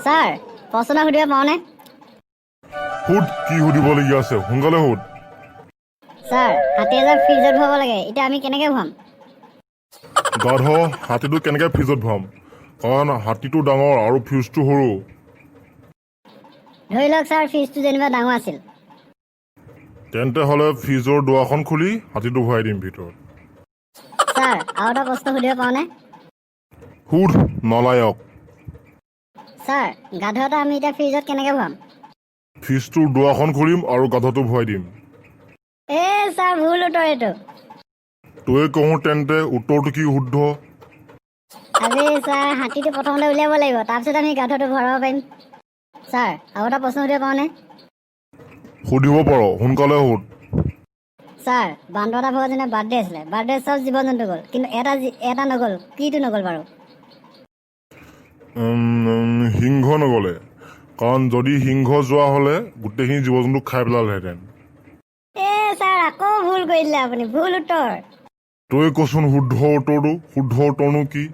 Sir প্রশ্ন সুধিব পাওনে? সুধ কি সুধিবলগীয়া আছে সোনকালে সুধ। স্যার হাতী এজাৰ ফ্ৰিজত ভৰাব লাগে, এতিয়া আমি কেনেকৈ ভৰাম? গাধ, হাতীটো কেনেকৈ ফ্ৰিজত ভৰাম? কাৰণ হাতীটো ডাঙৰ আৰু ফ্ৰিজটো সৰু। ধৰি লওক স্যাৰ ফ্ৰিজটো যেনিবা ডাঙৰ আছিল। তেন্তে হ'লে ফ্ৰিজৰ দুৱাৰখন খুলি হাতীটো ভৰাই দিম ভিতৰত। স্যাৰ আৰু এটা প্ৰশ্ন সুধিব পাওনে? সুধ নলায়ক। স্যাৰ গাধ এটা আমি এতিয়া ফ্ৰিজত কেনেকৈ ভৰাম? ফ্ৰিজটোৰ দুৱাৰখন খুলিম আৰু গাধটো ভৰাই দিম। স্যাৰ ভুল উত্তৰ এইটো। তই কওঁ তেন্তে উত্তৰটো কি শুদ্ধ? আজি স্যাৰ হাতীটো প্ৰথমতে উলিয়াব লাগিব, তাৰপিছত আমি গাধটো ভৰাব পাৰিম। স্যাৰ আৰু এটা প্ৰশ্ন সুধিব পাওনে? সুধিব পাৰ, সোনকালে সুধ। স্যাৰ বান্দৰ এটা ভাগৰ যেনে বাৰ্থডে আছিলে, বাৰ্থডে চব জীৱ জন্তু গ'ল, কিন্তু এটা নগ'ল, কিটো নগ'ল বাৰু? সিংহ নগ'লে, কাৰণ যদি সিংহ যোৱা হ'লে গোটেইখিনি জীৱ জন্তুক খাই পেলালেহেঁতেন। স্যাৰ আকৌ ভুল কৰি দিলে আপুনি, ভুল উত্তৰ। তই কচোন শুদ্ধ উত্তৰটো, শুদ্ধ উত্তৰনো কি?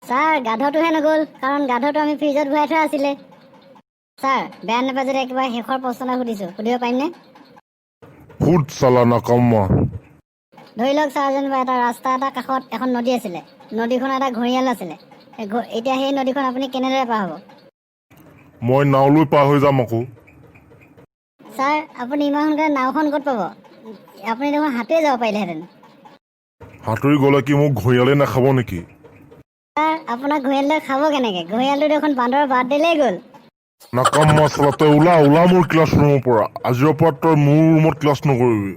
স্যাৰ গাধটোহে নগ'ল, কাৰণ গাধটো আমি ফ্ৰিজত ভৰাই থোৱা আছিলে। স্যাৰ বেয়া নাপায় যদি একেবাৰে শেষৰ প্ৰশ্ন এটা সুধিছোঁ, সুধিব পাৰিমনে? সুধ চালা নাকামা। ধৰি লওক স্যাৰ যেনিবা এটা ৰাস্তা এটা কাষত এখন নদী আছিলে, নদীখন এটা ঘঁৰিয়াল আছিলে, এতিয়া সেই নদীখন আপুনি কেনেদৰে পাৰ হ'ব? মই নাও লৈ পাৰ হৈ যাম আকৌ। স্যাৰ আপুনি ইমান সোনকালে নাওখন ক'ত পাব? আপুনি দেখোন হাতেই যাব পাৰিলেহেঁতেন। সাঁতুৰি গ'লে কি মোক ঘঁৰিয়ালে নাখাব নেকি? স্যাৰ আপোনাক ঘঁৰিয়ালটোৱে খাব কেনেকৈ? ঘঁৰিয়ালটো দেখোন বান্দৰৰ বাৰ্থডেলেই গ'ল। নাকামা চালা, তই ওলা মোৰ ক্লাছৰুমৰ পৰা। আজিৰ পৰা তই মোৰ ৰুমত ক্লাছ নকৰিবি।